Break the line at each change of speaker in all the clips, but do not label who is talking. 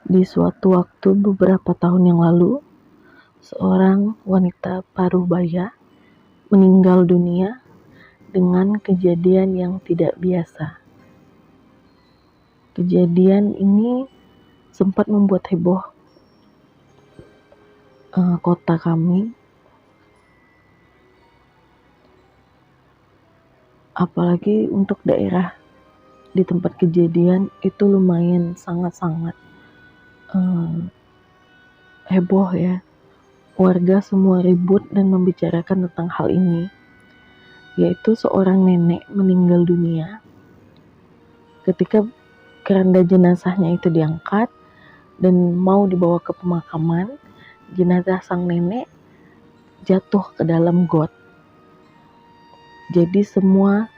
Di suatu waktu beberapa tahun yang lalu, seorang wanita parubaya meninggal dunia dengan kejadian yang tidak biasa. Kejadian ini sempat membuat heboh kota kami, apalagi untuk daerah di tempat kejadian itu lumayan sangat-sangat heboh ya. Warga semua ribut dan membicarakan tentang hal ini, yaitu seorang nenek meninggal dunia. Ketika keranda jenazahnya itu diangkat dan mau dibawa ke pemakaman, jenazah sang nenek jatuh ke dalam got. Jadi semua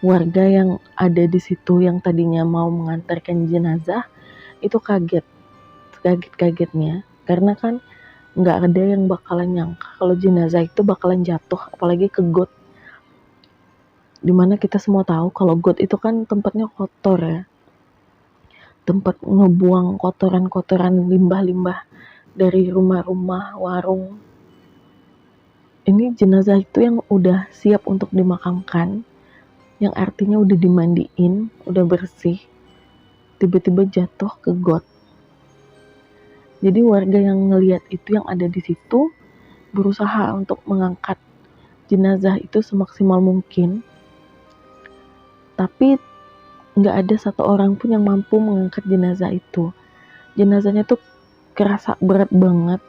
warga yang ada di situ yang tadinya mau mengantarkan jenazah itu kaget-kagetnya, karena kan nggak ada yang bakalan nyangka kalau jenazah itu bakalan jatuh, apalagi ke got. Dimana kita semua tahu kalau got itu kan tempatnya kotor ya, tempat ngebuang kotoran-kotoran, limbah-limbah dari rumah-rumah, warung. Ini jenazah itu yang udah siap untuk dimakamkan, yang artinya udah dimandiin, udah bersih, tiba-tiba jatuh ke got. Jadi warga yang ngelihat itu, yang ada di situ, berusaha untuk mengangkat jenazah itu semaksimal mungkin, tapi nggak ada satu orang pun yang mampu mengangkat jenazah itu. Jenazahnya tuh kerasa berat banget.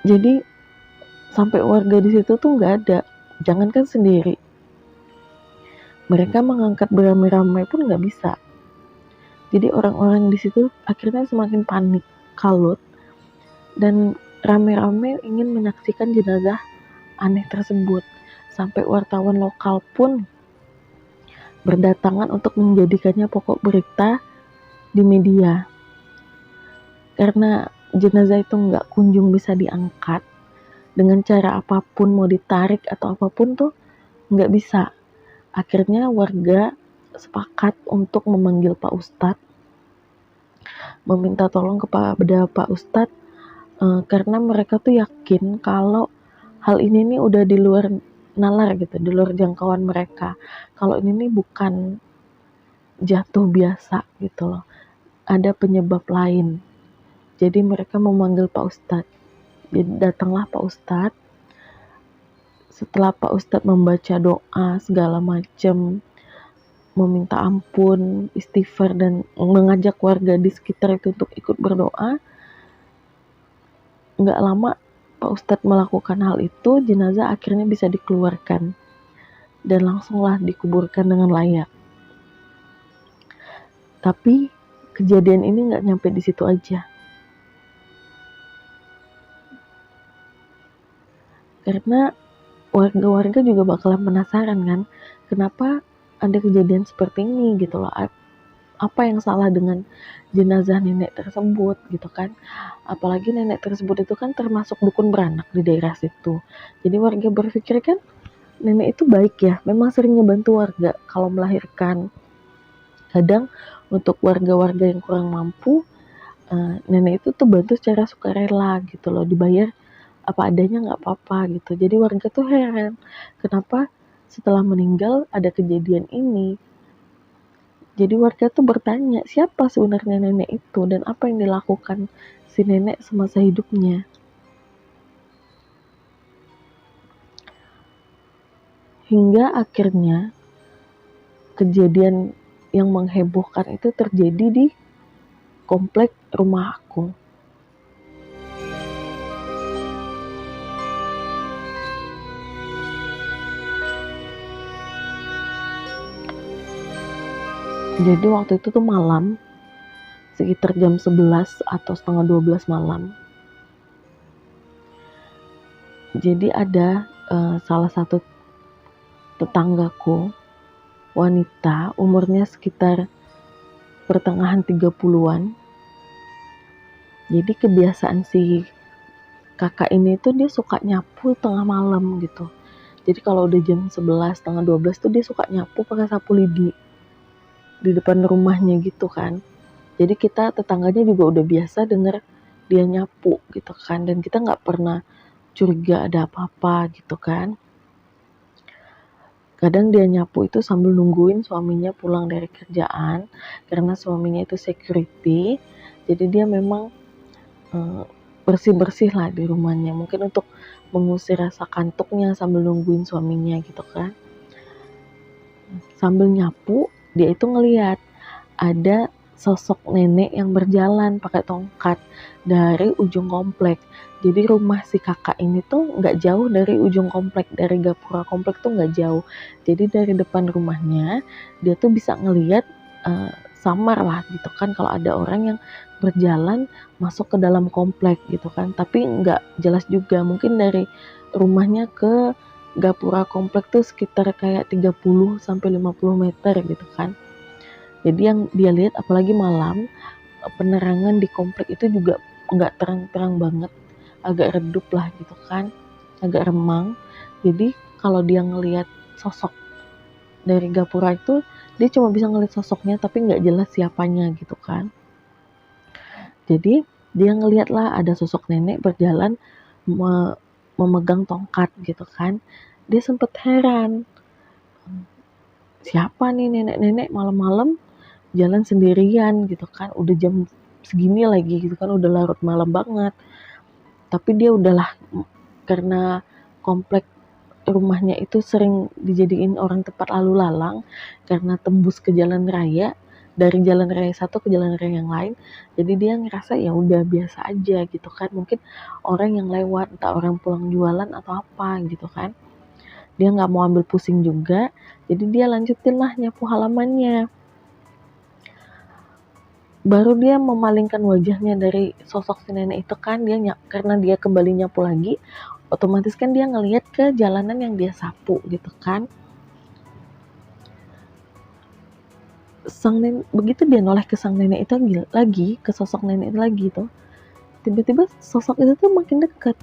Jadi sampai warga di situ tuh nggak ada, jangankan sendiri, mereka mengangkat beramai-ramai pun nggak bisa. Jadi orang-orang di situ akhirnya semakin panik, kalut, dan rame-rame ingin menyaksikan jenazah aneh tersebut. Sampai wartawan lokal pun berdatangan untuk menjadikannya pokok berita di media. Karena jenazah itu nggak kunjung bisa diangkat, dengan cara apapun, mau ditarik atau apapun tuh nggak bisa. Akhirnya warga sepakat untuk memanggil Pak Ustadz, meminta tolong kepada Pak Ustadz, karena mereka tuh yakin kalau hal ini nih udah di luar nalar gitu, di luar jangkauan mereka. Kalau ini nih bukan jatuh biasa gitu loh, ada penyebab lain. Jadi mereka memanggil Pak Ustadz. Jadi datanglah Pak Ustadz. Setelah Pak Ustadz membaca doa segala macam, meminta ampun, istighfar, dan mengajak warga di sekitar itu untuk ikut berdoa, nggak lama Pak Ustadz melakukan hal itu, jenazah akhirnya bisa dikeluarkan dan langsunglah dikuburkan dengan layak. Tapi kejadian ini nggak nyampe di situ aja, karena warga-warga juga bakalan penasaran kan, kenapa ada kejadian seperti ini gitu loh, apa yang salah dengan jenazah nenek tersebut gitu kan. Apalagi nenek tersebut itu kan termasuk dukun beranak di daerah situ. Jadi warga berpikir kan nenek itu baik ya, memang sering ngebantu warga kalau melahirkan. Kadang untuk warga-warga yang kurang mampu, nenek itu tuh bantu secara sukarela gitu loh, dibayar apa adanya nggak apa-apa gitu. Jadi warga tuh heran kenapa setelah meninggal ada kejadian ini. Jadi warga tuh bertanya, siapa sebenarnya nenek itu dan apa yang dilakukan si nenek semasa hidupnya. Hingga akhirnya kejadian yang menghebohkan itu terjadi di komplek rumah aku. Jadi waktu itu tuh malam, sekitar jam 11 atau setengah 12 malam. Jadi ada salah satu tetanggaku, wanita, umurnya sekitar pertengahan 30-an. Jadi kebiasaan si kakak ini tuh dia suka nyapu tengah malam gitu. Jadi kalau udah jam 11, setengah 12 tuh dia suka nyapu pakai sapu lidi di depan rumahnya gitu kan. Jadi kita tetangganya juga udah biasa denger dia nyapu gitu kan, dan kita nggak pernah curiga ada apa-apa gitu kan. Kadang dia nyapu itu sambil nungguin suaminya pulang dari kerjaan, karena suaminya itu security, jadi dia memang bersih-bersih lah di rumahnya, mungkin untuk mengusir rasa kantuknya sambil nungguin suaminya gitu kan. Sambil nyapu, dia itu ngeliat ada sosok nenek yang berjalan pakai tongkat dari ujung komplek. Jadi rumah si kakak ini tuh nggak jauh dari ujung komplek, dari gapura komplek tuh nggak jauh. Jadi dari depan rumahnya dia tuh bisa ngeliat samar lah gitu kan kalau ada orang yang berjalan masuk ke dalam komplek gitu kan. Tapi nggak jelas juga, mungkin dari rumahnya ke gapura komplek tuh sekitar kayak 30 sampai 50 meter gitu kan. Jadi yang dia lihat apalagi malam, penerangan di komplek itu juga nggak terang-terang banget, agak redup lah gitu kan, agak remang. Jadi kalau dia ngelihat sosok dari gapura itu, dia cuma bisa ngelihat sosoknya tapi nggak jelas siapanya gitu kan. Jadi dia ngelihat lah ada sosok nenek berjalan memegang tongkat gitu kan. Dia sempet heran, siapa nih nenek-nenek malam-malam jalan sendirian gitu kan, udah jam segini lagi gitu kan, udah larut malam banget. Tapi dia udahlah, karena komplek rumahnya itu sering dijadiin orang tempat lalu lalang karena tembus ke jalan raya, dari jalan raya satu ke jalan raya yang lain. Jadi dia ngerasa ya udah biasa aja gitu kan, mungkin orang yang lewat, entah orang pulang jualan atau apa gitu kan. Dia nggak mau ambil pusing juga, jadi dia lanjutin lah nyapu halamannya. Baru dia memalingkan wajahnya dari sosok si nenek itu kan, karena dia kembali nyapu lagi, otomatis kan dia ngelihat ke jalanan yang dia sapu gitu kan. Begitu dia noleh ke sang nenek itu lagi, ke sosok nenek itu lagi tuh, tiba-tiba sosok itu tuh makin dekat.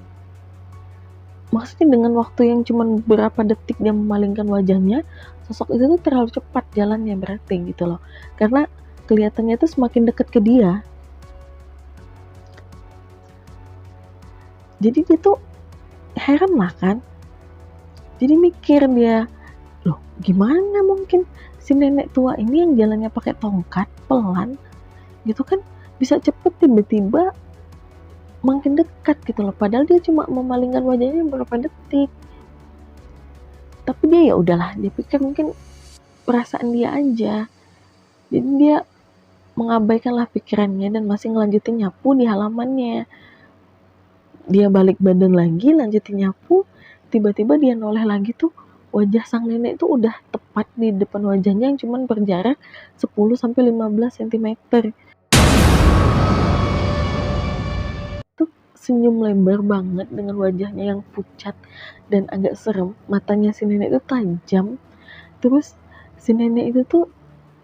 Maksudnya dengan waktu yang cuma beberapa detik dia memalingkan wajahnya, sosok itu tuh terlalu cepat jalannya berarti gitu loh. Karena kelihatannya tuh semakin dekat ke dia. Jadi dia tuh heran lah kan. Jadi mikir dia, loh gimana mungkin si nenek tua ini yang jalannya pakai tongkat pelan gitu kan bisa cepet tiba-tiba makin dekat gitu loh. Padahal dia cuma memalingkan wajahnya beberapa detik. Tapi dia ya udahlah, dia pikir mungkin perasaan dia aja. Jadi dia mengabaikanlah pikirannya dan masih ngelanjutin nyapu di halamannya. Dia balik badan lagi, lanjutin nyapu, tiba-tiba dia noleh lagi tuh, wajah sang nenek tuh udah tepat di depan wajahnya yang cuman berjarak 10-15 cm. Tuh senyum lebar banget dengan wajahnya yang pucat dan agak serem, matanya si nenek itu tajam. Terus si nenek itu tuh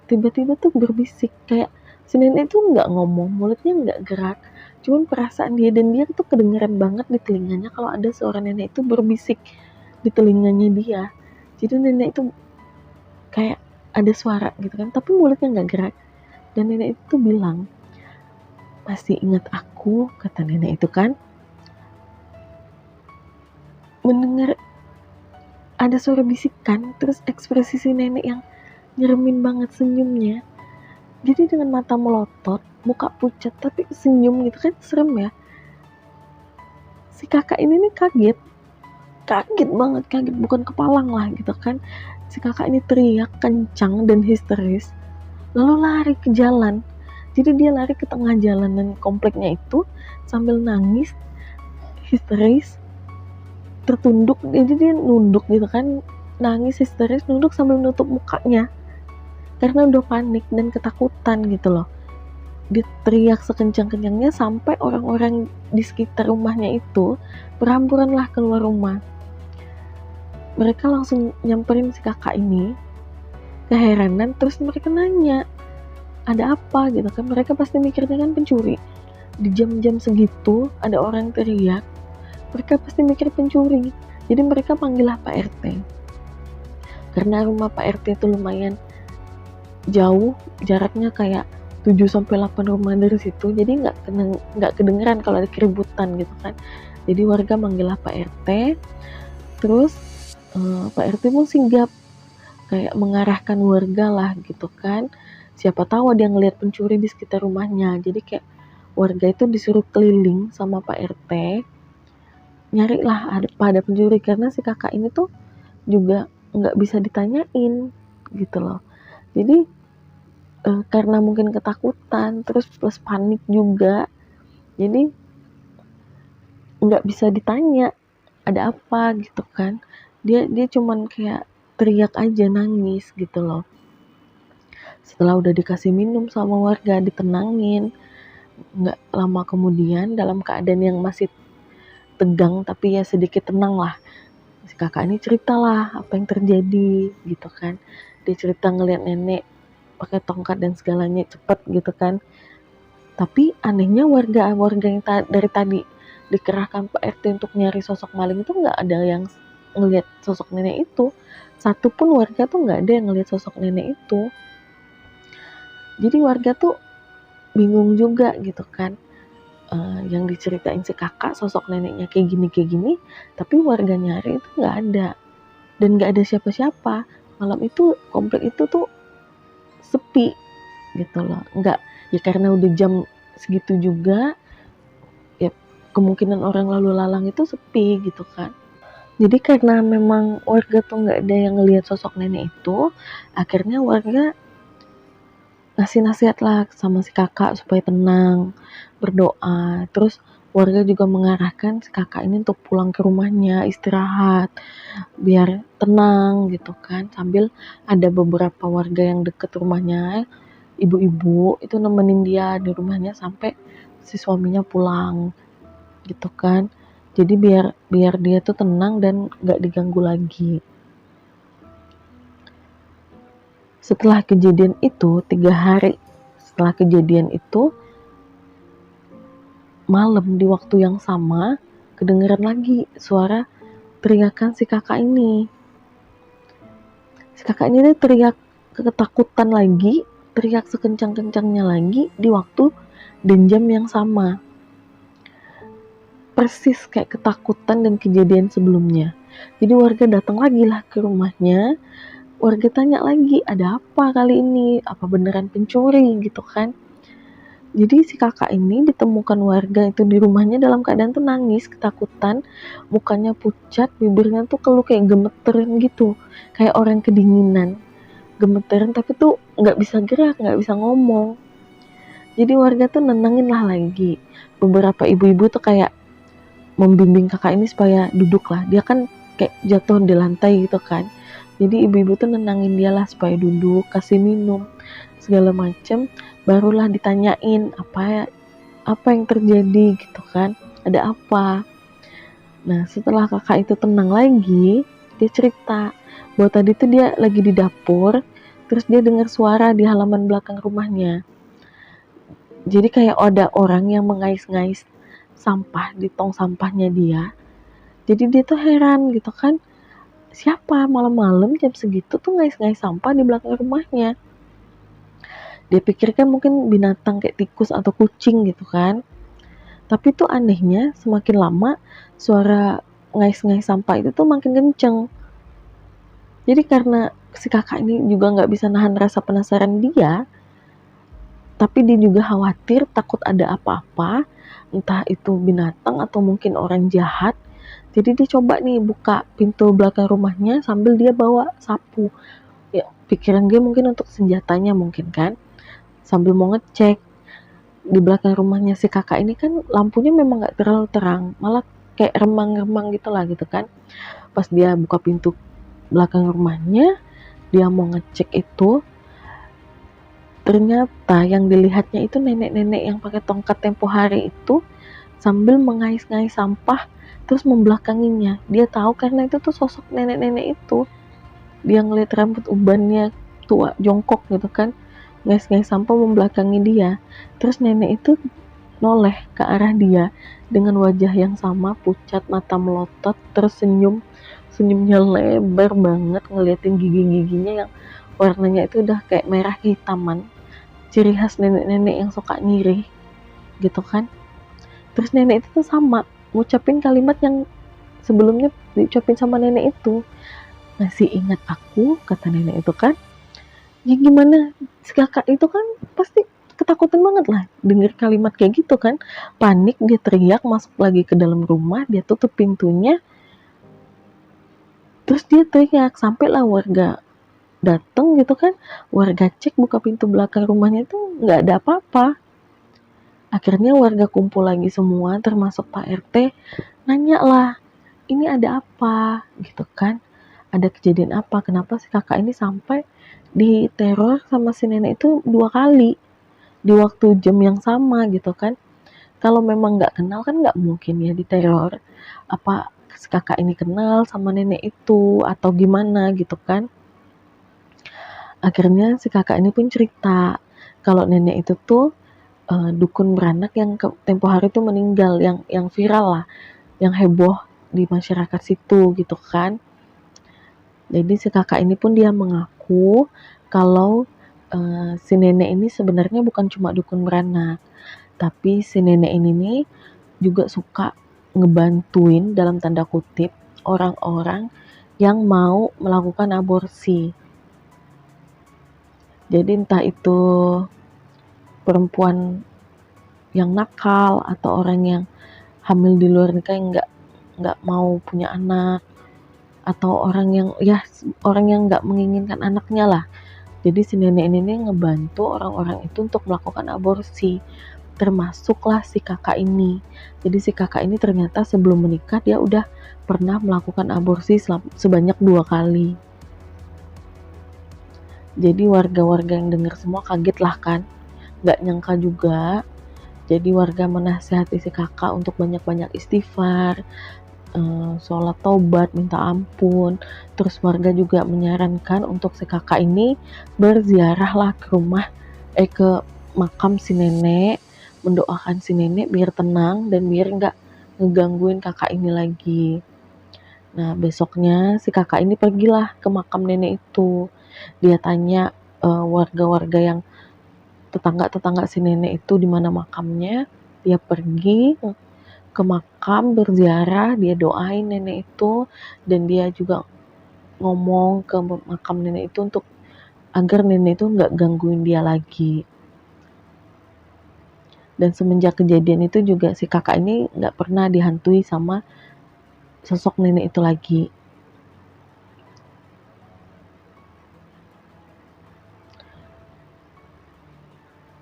tiba-tiba tuh berbisik, kayak si nenek tuh nggak ngomong, mulutnya nggak gerak, cuman perasaan dia, dan dia tuh kedengeran banget di telinganya kalau ada suara nenek itu berbisik di telinganya dia. Jadi nenek itu kayak ada suara gitu kan, tapi mulutnya nggak gerak. Dan nenek itu bilang, masih ingat aku, kata nenek itu kan. Mendengar ada suara bisikan, terus ekspresi si nenek yang nyeremin banget senyumnya. Jadi dengan mata melotot, muka pucat, tapi senyum gitu kan, serem ya. Si kakak ini nih kaget banget, kaget bukan kepalang lah gitu kan. Si kakak ini teriak kencang dan histeris, lalu lari ke jalan. Jadi dia lari ke tengah jalanan kompleknya itu sambil nangis, histeris, tertunduk. Jadi dia nunduk gitu kan, nangis histeris, nunduk sambil menutup mukanya karena udah panik dan ketakutan gitu loh. Dia teriak sekencang-kencangnya sampai orang-orang di sekitar rumahnya itu berhamburan lah keluar rumah. Mereka langsung nyamperin si kakak ini, keheranan, terus mereka nanya ada apa gitu kan. Mereka pasti mikirnya kan pencuri, di jam-jam segitu ada orang teriak, mereka pasti mikir pencuri. Jadi mereka panggil lah Pak RT, karena rumah Pak RT itu lumayan jauh, jaraknya kayak 7 sampai 8 rumah dari situ, jadi nggak kedengeran kalau ada keributan gitu kan. Jadi warga manggil Pak RT, terus Pak RT pun sigap kayak mengarahkan warga lah gitu kan. Siapa tahu dia ngelihat pencuri di sekitar rumahnya. Jadi kayak warga itu disuruh keliling sama Pak RT, nyari lah ada pencuri, karena si kakak ini tuh juga nggak bisa ditanyain gitu loh. Jadi karena mungkin ketakutan terus plus panik juga, jadi nggak bisa ditanya ada apa gitu kan. Dia cuman kayak teriak aja, nangis gitu loh. Setelah udah dikasih minum sama warga, ditenangin, nggak lama kemudian dalam keadaan yang masih tegang tapi ya sedikit tenang lah, si kakak ini cerita lah apa yang terjadi gitu kan. Dia cerita ngeliat nenek pakai tongkat dan segalanya cepet gitu kan. Tapi anehnya warga yang dari tadi dikerahkan Pak RT untuk nyari sosok maling itu nggak ada yang ngelihat sosok nenek itu. Satu pun warga tuh nggak ada yang ngelihat sosok nenek itu. Jadi warga tuh bingung juga gitu kan. Yang diceritain si kakak sosok neneknya kayak gini, tapi warga nyari itu nggak ada. Dan nggak ada siapa-siapa. Malam itu komplek itu tuh sepi gitu loh. Nggak, ya karena udah jam segitu juga, ya kemungkinan orang lalu lalang itu sepi gitu kan. Jadi karena memang warga tuh nggak ada yang ngelihat sosok nenek itu, akhirnya warga ngasih nasihat lah sama si kakak supaya tenang, berdoa. Terus warga juga mengarahkan si kakak ini untuk pulang ke rumahnya, istirahat, biar tenang gitu kan. Sambil ada beberapa warga yang deket rumahnya, ibu-ibu itu nemenin dia di rumahnya sampai si suaminya pulang gitu kan. Jadi biar dia tuh tenang dan gak diganggu lagi. Setelah kejadian itu, 3 hari setelah kejadian itu, malam di waktu yang sama kedengeran lagi suara teriakan si kakak ini. Si kakak ini tuh teriak ketakutan lagi, teriak sekencang-kencangnya lagi di waktu dan jam yang sama. Persis kayak ketakutan dan kejadian sebelumnya. Jadi warga datang lagi lah ke rumahnya. Warga tanya lagi, ada apa kali ini? Apa beneran pencuri gitu kan? Jadi si kakak ini ditemukan warga itu di rumahnya dalam keadaan tuh nangis, ketakutan, mukanya pucat, bibirnya tuh keluh kayak gemeteran gitu, kayak orang kedinginan, gemeteran tapi tuh nggak bisa gerak, nggak bisa ngomong. Jadi warga tuh nenangin lah lagi. Beberapa ibu-ibu tuh kayak membimbing kakak ini supaya duduk lah. Dia kan kayak jatuh di lantai gitu kan. Jadi ibu-ibu tuh nenangin dia lah supaya duduk, kasih minum, segala macem. Barulah ditanyain apa yang terjadi gitu kan. Ada apa? Nah setelah kakak itu tenang lagi, dia cerita bahwa tadi tuh dia lagi di dapur, terus dia dengar suara di halaman belakang rumahnya. Jadi kayak ada orang yang mengais-ngais sampah di tong sampahnya dia. Jadi dia tuh heran gitu kan, siapa malam-malam jam segitu tuh ngais-ngais sampah di belakang rumahnya. Dia pikirkan mungkin binatang kayak tikus atau kucing gitu kan. Tapi tuh anehnya semakin lama suara ngais-ngais sampah itu tuh makin kenceng. Jadi karena si kakak ini juga gak bisa nahan rasa penasaran dia, tapi dia juga khawatir takut ada apa-apa, entah itu binatang atau mungkin orang jahat. Jadi dia coba nih buka pintu belakang rumahnya sambil dia bawa sapu. Ya, pikiran dia mungkin untuk senjatanya mungkin kan. Sambil mau ngecek di belakang rumahnya si kakak ini kan lampunya memang gak terlalu terang, malah kayak remang-remang gitu lah gitu kan. Pas dia buka pintu belakang rumahnya, dia mau ngecek itu, ternyata yang dilihatnya itu nenek-nenek yang pakai tongkat tempo hari itu sambil mengais-ngais sampah terus membelakanginya. Dia tahu karena itu tuh sosok nenek-nenek itu. Dia ngeliat rambut ubannya tua jongkok gitu kan, ngais-ngais sampah membelakangi dia. Terus nenek itu noleh ke arah dia dengan wajah yang sama, pucat, mata melotot, terus senyumnya lebar banget, ngeliatin gigi-giginya yang warnanya itu udah kayak merah kehitaman. ciri khas nenek-nenek yang suka nyirih gitu kan. Terus nenek itu tuh sama ngucapin kalimat yang sebelumnya diucapin sama nenek itu. Masih ingat aku, kata nenek itu kan. Ya gimana, si kakak itu kan pasti ketakutan banget lah denger kalimat kayak gitu kan. Panik, dia teriak masuk lagi ke dalam rumah, dia tutup pintunya. Terus dia teriak, sampailah warga datang gitu kan. Warga cek buka pintu belakang rumahnya itu nggak ada apa-apa. Akhirnya warga kumpul lagi semua, termasuk Pak RT, nanya lah, ini ada apa gitu kan, ada kejadian apa, kenapa si kakak ini sampai diteror sama si nenek itu 2 kali di waktu jam yang sama gitu kan. Kalau memang nggak kenal kan nggak mungkin ya diteror. Apa si kakak ini kenal sama nenek itu atau gimana gitu kan. Akhirnya si kakak ini pun cerita kalau nenek itu tuh dukun beranak yang tempo hari itu meninggal, yang viral lah, yang heboh di masyarakat situ gitu kan. Jadi si kakak ini pun dia mengaku kalau si nenek ini sebenarnya bukan cuma dukun beranak, tapi si nenek ini nih juga suka ngebantuin dalam tanda kutip orang-orang yang mau melakukan aborsi. Jadi entah itu perempuan yang nakal atau orang yang hamil di luar nikah yang nggak mau punya anak, atau orang yang nggak menginginkan anaknya lah. Jadi si nenek ini ngebantu orang-orang itu untuk melakukan aborsi, termasuklah si kakak ini. Jadi si kakak ini ternyata sebelum menikah dia udah pernah melakukan aborsi sebanyak 2 kali. Jadi warga-warga yang dengar semua kaget lah kan, nggak nyangka juga. Jadi warga menasihati si kakak untuk banyak-banyak istighfar, sholat taubat, minta ampun. Terus warga juga menyarankan untuk si kakak ini berziarah lah ke makam si nenek, mendoakan si nenek biar tenang dan biar nggak ngegangguin kakak ini lagi. Nah besoknya si kakak ini pergilah ke makam nenek itu. Dia tanya warga-warga yang tetangga-tetangga si nenek itu di mana makamnya. Dia pergi ke makam, berziarah, dia doain nenek itu, dan dia juga ngomong ke makam nenek itu untuk agar nenek itu nggak gangguin dia lagi. Dan semenjak kejadian itu juga si kakak ini nggak pernah dihantui sama sosok nenek itu lagi.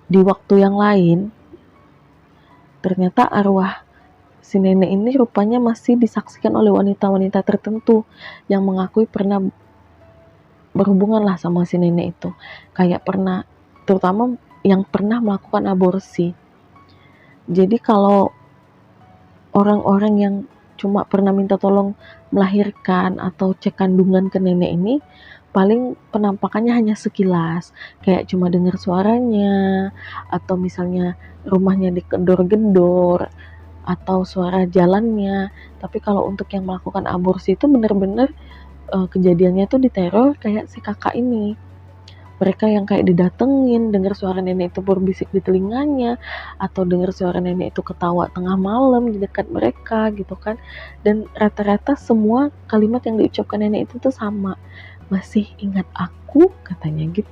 Di waktu yang lain, ternyata arwah si nenek ini rupanya masih disaksikan oleh wanita-wanita tertentu yang mengakui pernah berhubungan lah sama si nenek itu. Kayak pernah, terutama yang pernah melakukan aborsi. Jadi kalau orang-orang yang cuma pernah minta tolong melahirkan atau cek kandungan ke nenek ini, paling penampakannya hanya sekilas, kayak cuma dengar suaranya, atau misalnya rumahnya digedor-gedor, atau suara jalannya. Tapi kalau untuk yang melakukan aborsi itu benar-benar kejadiannya tuh diteror kayak si kakak ini. Mereka yang kayak didatengin, dengar suara nenek itu berbisik di telinganya, atau dengar suara nenek itu ketawa tengah malam di dekat mereka gitu kan. Dan rata-rata semua kalimat yang diucapkan nenek itu tuh sama, masih ingat aku, katanya gitu.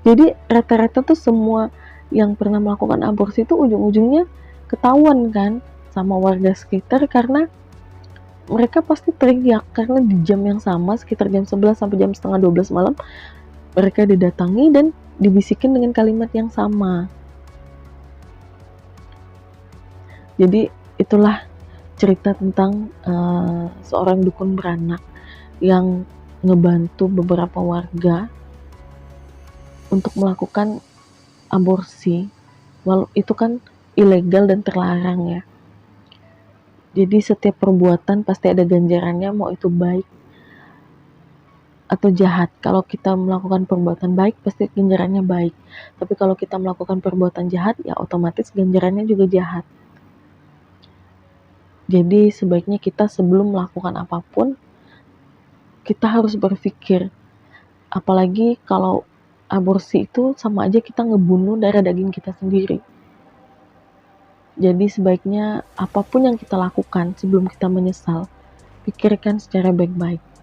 Jadi rata-rata tuh semua yang pernah melakukan aborsi itu ujung-ujungnya ketahuan kan sama warga sekitar, karena mereka pasti teriak karena di jam yang sama sekitar jam 11 sampai jam setengah 12 malam mereka didatangi dan dibisikin dengan kalimat yang sama. Jadi itulah cerita tentang seorang dukun beranak yang ngebantu beberapa warga untuk melakukan aborsi. Walau itu kan ilegal dan terlarang ya. Jadi setiap perbuatan pasti ada ganjarannya, mau itu baik atau jahat. Kalau kita melakukan perbuatan baik pasti ganjarannya baik, tapi kalau kita melakukan perbuatan jahat ya otomatis ganjarannya juga jahat. Jadi sebaiknya kita sebelum melakukan apapun kita harus berpikir, apalagi kalau aborsi itu sama aja kita ngebunuh darah daging kita sendiri. Jadi sebaiknya apapun yang kita lakukan sebelum kita menyesal, pikirkan secara baik-baik.